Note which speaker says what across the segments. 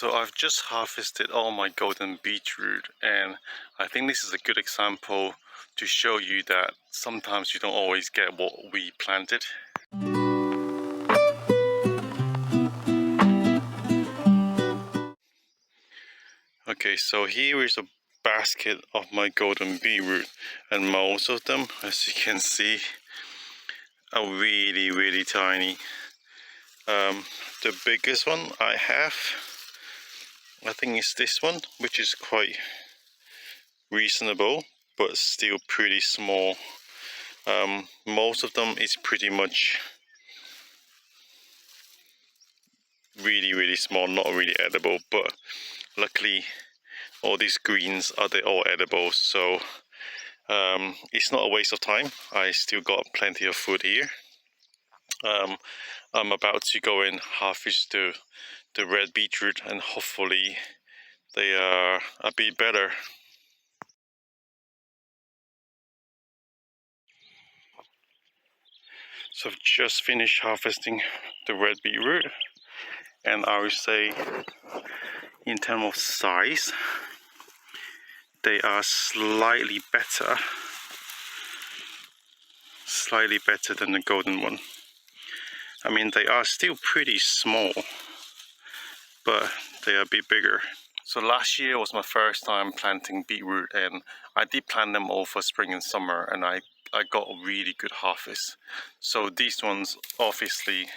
Speaker 1: So I've just harvested all my golden beetroot, and I think this is a good example to show you that sometimes you don't always get what we planted. Okay, so here is a basket of my golden beetroot, and most of them, as you can see, are really tiny. The biggest one I have, I think is this one, which is quite reasonable but still pretty small. Most of them is pretty much really small, not really edible, but luckily all these greens are all edible, so it's not a waste of time. I still got plenty of food here. I'm about to go and harvest the red beetroot, and hopefully they are a bit better. So I've just finished harvesting the red beetroot, and I would say in terms of size they are slightly better than the golden one. I mean, they are still pretty small, but they are a bit bigger. So last year was my first time planting beetroot, and I did plant them over spring and summer, and I got a really good harvest. So these ones, obviously,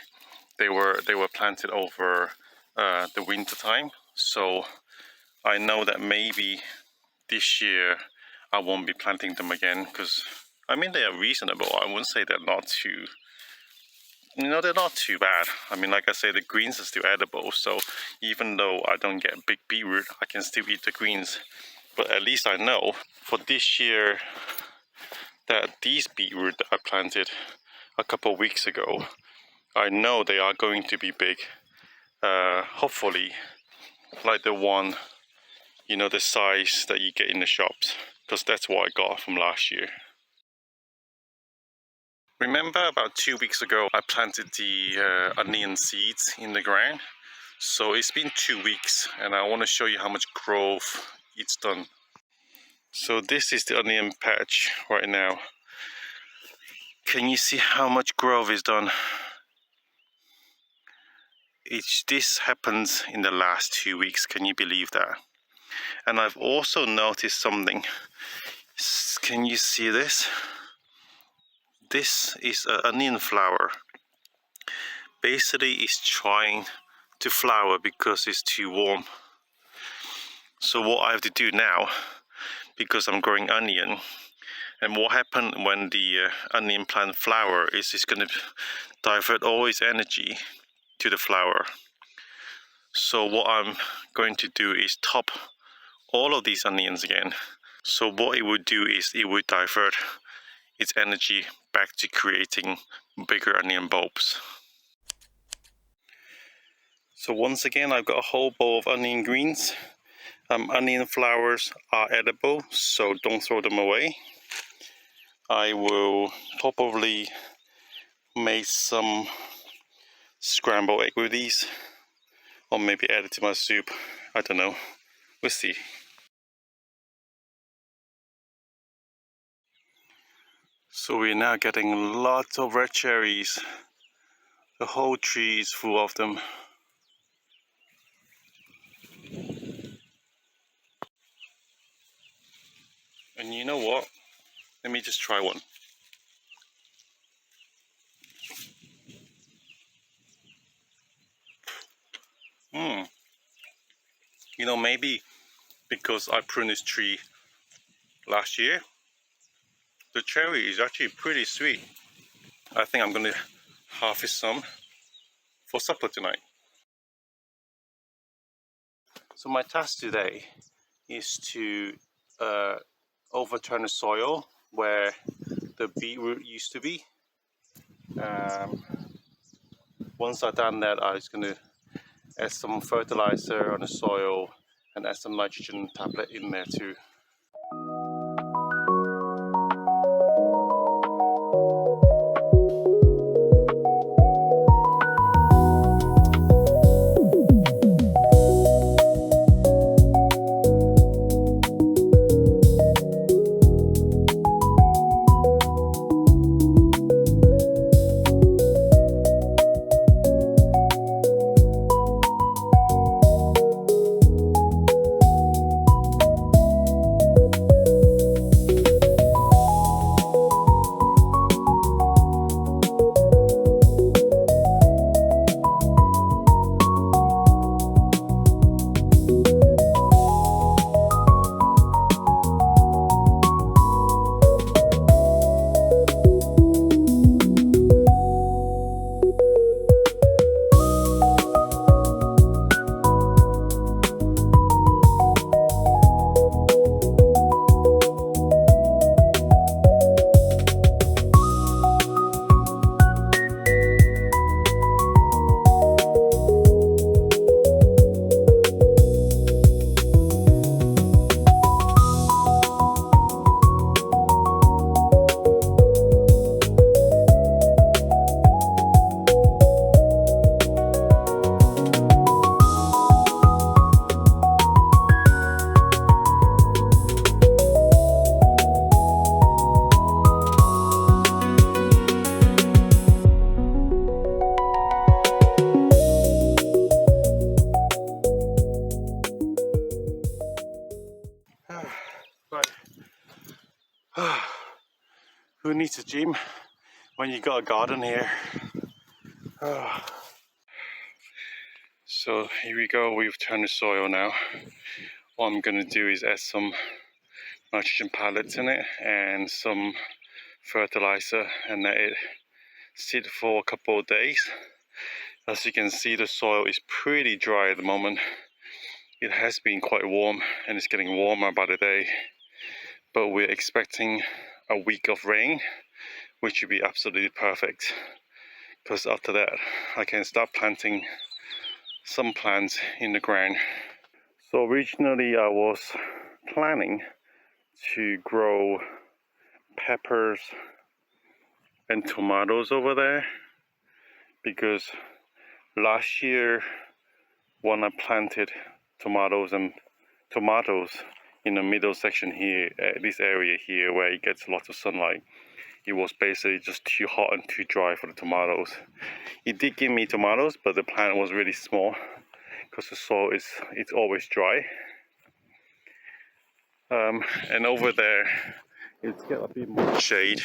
Speaker 1: they were planted over the winter time. So I know that maybe this year I won't be planting them again, because I mean, they are reasonable. I wouldn't say they're not too, they're not too bad. I mean, like I say, the greens are still edible, so even though I don't get big beetroot, I can still eat the greens. But at least I know for this year that these beetroot that I planted a couple of weeks ago, I know they are going to be big. Hopefully like the one, the size that you get in the shops, because that's what I got from last year. Remember about 2 weeks ago I planted the onion seeds in the ground? So it's been 2 weeks, and I want to show you how much growth it's done. So this is the onion patch right now. Can you see how much growth is done? This happens in the last 2 weeks, can you believe that? And I've also noticed something. Can you see this? This is an onion flower. Basically it's trying to flower because it's too warm. So what I have to do now, because I'm growing onion, and what happens when the onion plant flower is it's going to divert all its energy to the flower. So what I'm going to do is top all of these onions again. So what it would do is it would divert its energy back to creating bigger onion bulbs. So once again, I've got a whole bowl of onion greens. Onion flowers are edible, so don't throw them away. I will probably make some scrambled egg with these, or maybe add it to my soup. I don't know. We'll see. So we're now getting lots of red cherries. The whole tree is full of them. And you know what? Let me just try one. Maybe because I pruned this tree last year, the cherry is actually pretty sweet. I think I'm going to harvest some for supper tonight. So my task today is to overturn the soil where the beetroot used to be. Once I've done that, I'm just going to add some fertilizer on the soil and add some nitrogen tablet in there too. Who needs a gym when you got a garden here? So here we go, we've turned the soil now. What I'm gonna do is add some nitrogen pellets in it and some fertilizer and let it sit for a couple of days. As you can see, the soil is pretty dry at the moment. It has been quite warm and it's getting warmer by the day, but we're expecting a week of rain, which would be absolutely perfect, because after that I can start planting some plants in the ground. So originally I was planning to grow peppers and tomatoes over there, because last year when I planted tomatoes in the middle section here, this area here where it gets lots of sunlight, it was basically just too hot and too dry for the tomatoes. It did give me tomatoes, but the plant was really small because the soil it's always dry. And over there it's got a bit more shade,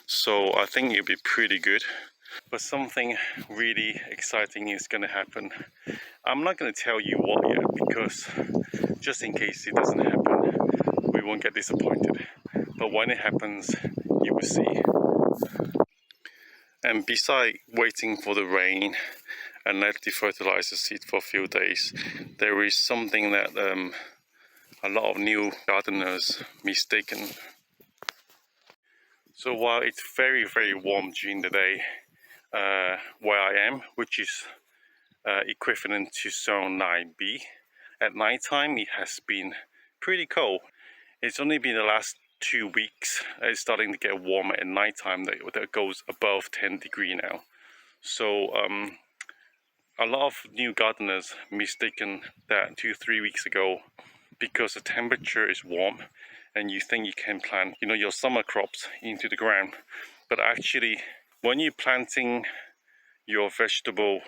Speaker 1: so I think it'll be pretty good. But something really exciting is going to happen. I'm not going to tell you what yet, because just in case it doesn't happen, we won't get disappointed. But when it happens, you will see. And besides waiting for the rain and let the fertilizer sit for a few days, there is something that a lot of new gardeners mistaken. So while it's very, very warm during the day where I am, which is equivalent to zone 9B, at night time it has been pretty cold. It's only been the last 2 weeks it's starting to get warmer at night time, that goes above 10 degrees now. So a lot of new gardeners mistaken that 2-3 weeks ago, because the temperature is warm and you think you can plant, you know, your summer crops into the ground. But actually, when you're planting your vegetable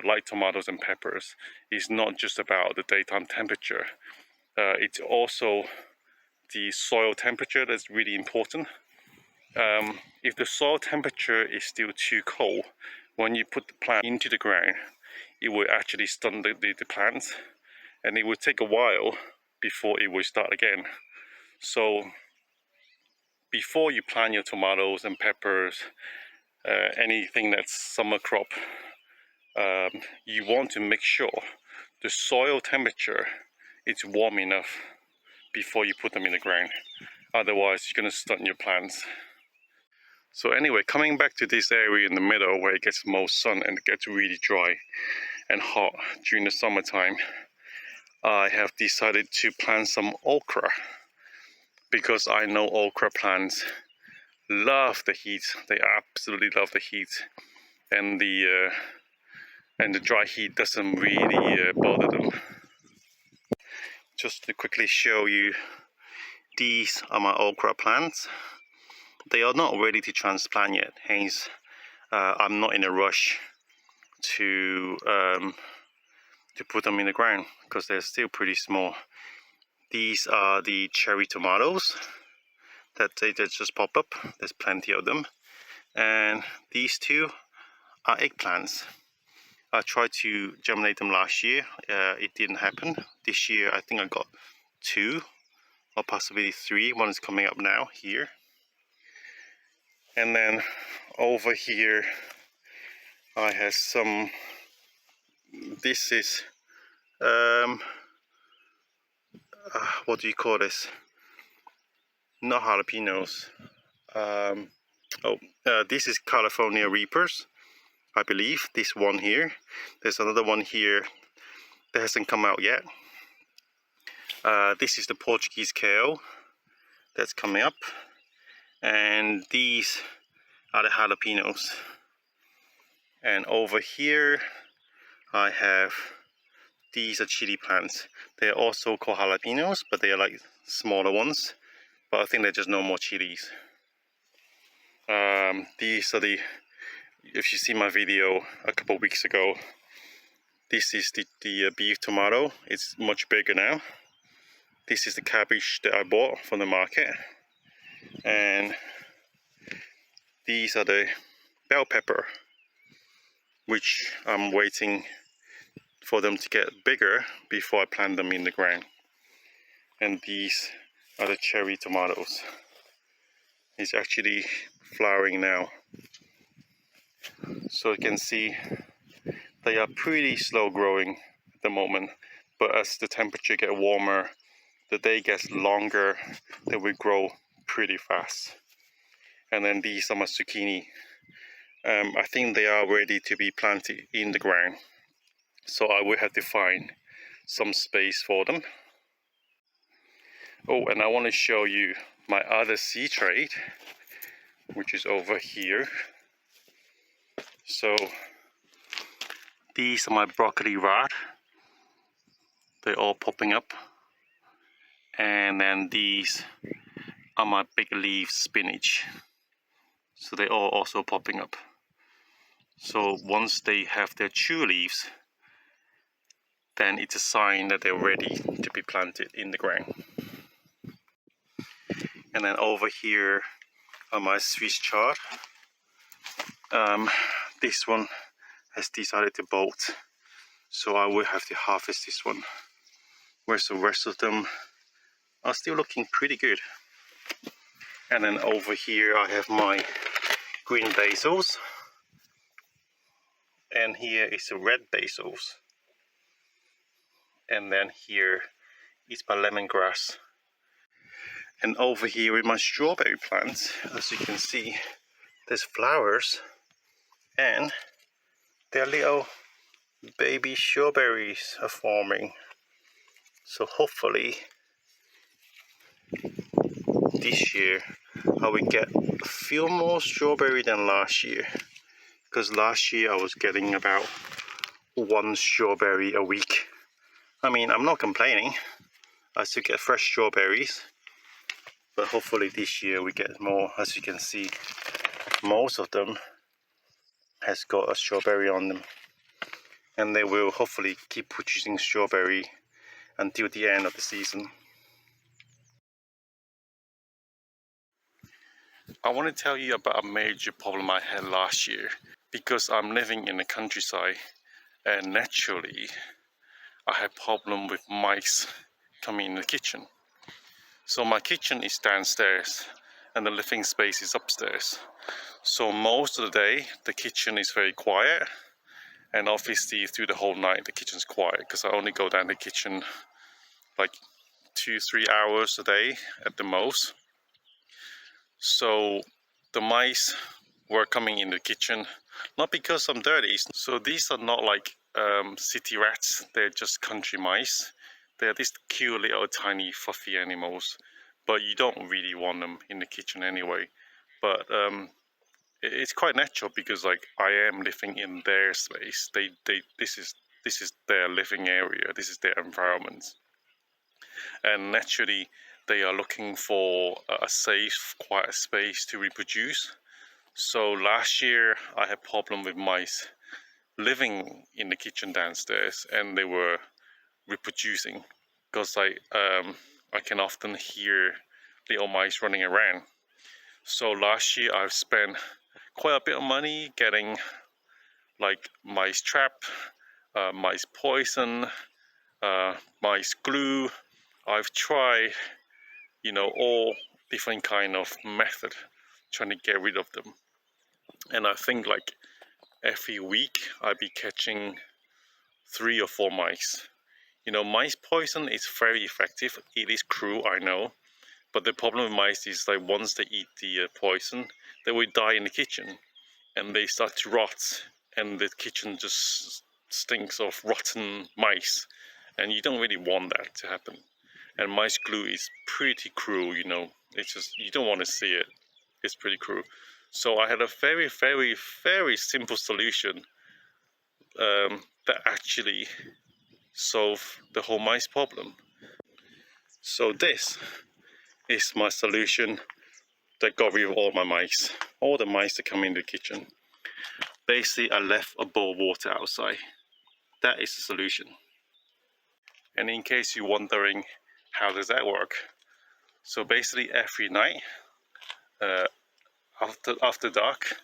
Speaker 1: like tomatoes and peppers, it's not just about the daytime temperature. It's also the soil temperature that's really important. If the soil temperature is still too cold, when you put the plant into the ground, it will actually stun the plants, and it will take a while before it will start again. So before you plant your tomatoes and peppers, anything that's summer crop, you want to make sure the soil temperature is warm enough before you put them in the ground. Otherwise, you're going to stun your plants. So anyway, coming back to this area in the middle where it gets most sun and it gets really dry and hot during the summertime, I have decided to plant some okra, because I know okra plants love the heat. They absolutely love the heat, and the dry heat doesn't really bother them. Just to quickly show you, these are my okra plants. They are not ready to transplant yet, hence I'm not in a rush to put them in the ground, because they're still pretty small. These are the cherry tomatoes that they just pop up. There's plenty of them. And these two are eggplants. I tried to germinate them last year. It didn't happen. This year I think I got 2 or possibly 3. One is coming up now here. And then over here I have some, this is what do you call this? Not jalapenos. This is California Reapers, I believe. This one here. There's another one here that hasn't come out yet. This is the Portuguese kale that's coming up, and these are the jalapenos. And over here I have, these are chili plants. They are also called jalapenos, but they are like smaller ones, but I think they're just normal chilies. These are the, if you see my video a couple of weeks ago, this is the beef tomato. It's much bigger now. This is the cabbage that I bought from the market, and these are the bell pepper, which I'm waiting for them to get bigger before I plant them in the ground. And these are the cherry tomatoes. It's actually flowering now. So you can see they are pretty slow growing at the moment, but as the temperature gets warmer, the day gets longer, they will grow pretty fast. And then these are my zucchini. I think they are ready to be planted in the ground, so I will have to find some space for them. Oh, and I want to show you my other seed tray, which is over here. So these are my broccoli rod. They're all popping up. And then these are my big leaf spinach. So they're all also popping up. So once they have their true leaves, then it's a sign that they're ready to be planted in the ground. And then over here are my Swiss chard. This one has decided to bolt, so I will have to harvest this one. Whereas the rest of them are still looking pretty good. And then over here I have my green basils, and here is the red basils, and then here is my lemongrass. And over here with my strawberry plants, as you can see, there's flowers and their little baby strawberries are forming. So hopefully this year I will get a few more strawberry than last year, because last year I was getting about 1 strawberry a week. I mean, I'm not complaining, I still get fresh strawberries, but hopefully this year we get more. As you can see, most of them has got a strawberry on them, and they will hopefully keep producing strawberry until the end of the season. I want to tell you about a major problem I had last year, because I'm living in the countryside, and naturally I had problem with mice coming in the kitchen. So my kitchen is downstairs and the living space is upstairs. So most of the day the kitchen is very quiet, and obviously through the whole night the kitchen's quiet, because I only go down the kitchen like 2-3 hours a day at the most. So the mice were coming in the kitchen, not because I'm dirty. So these are not like city rats, they're just country mice. They're these cute little tiny fluffy animals, but you don't really want them in the kitchen anyway. But it's quite natural, because like I am living in their space. This is their living area, this is their environment, and naturally they are looking for a safe, quiet space to reproduce. So last year I had problem with mice living in the kitchen downstairs, and they were reproducing, because I can often hear little mice running around. So last year I've spent quite a bit of money getting like mice trap, mice poison, mice glue. I've tried, you know, all different kind of method trying to get rid of them. And I think like every week I'd be catching 3 or 4 mice. You know, mice poison is very effective. It is cruel, I know. But the problem with mice is like once they eat the poison, they will die in the kitchen, and they start to rot, and the kitchen just stinks of rotten mice, and you don't really want that to happen. And mice glue is pretty cruel, you know. It's just, you don't want to see it. It's pretty cruel. So I had a very, very, very simple solution that actually solved the whole mice problem. So this is my solution that got rid of all my mice, all the mice that come in the kitchen. Basically, I left a bowl of water outside. That is the solution. And in case you're wondering, how does that work? So basically, every night after dark,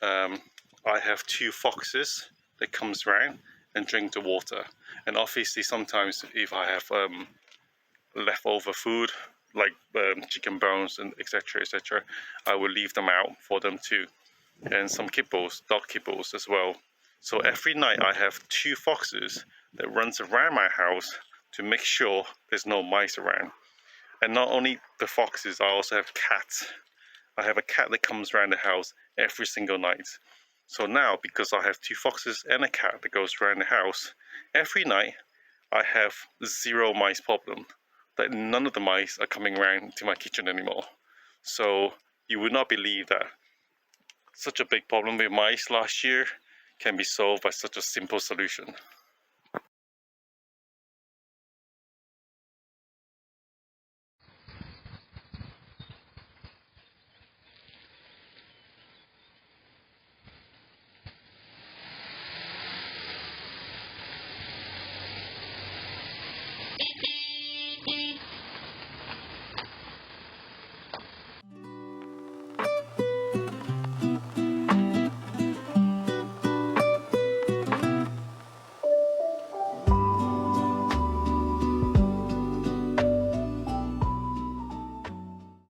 Speaker 1: I have 2 foxes that comes around and drink the water. And obviously sometimes if I have leftover food like chicken bones and etc., I will leave them out for them too. And some kibbles, dog kibbles as well. So every night I have 2 foxes that runs around my house to make sure there's no mice around. And not only the foxes, I also have cats. I have a cat that comes around the house every single night. So now, because I have 2 foxes and a cat that goes around the house, every night I have 0 mice problem. Like none of the mice are coming around to my kitchen anymore. So you would not believe that such a big problem with mice last year can be solved by such a simple solution.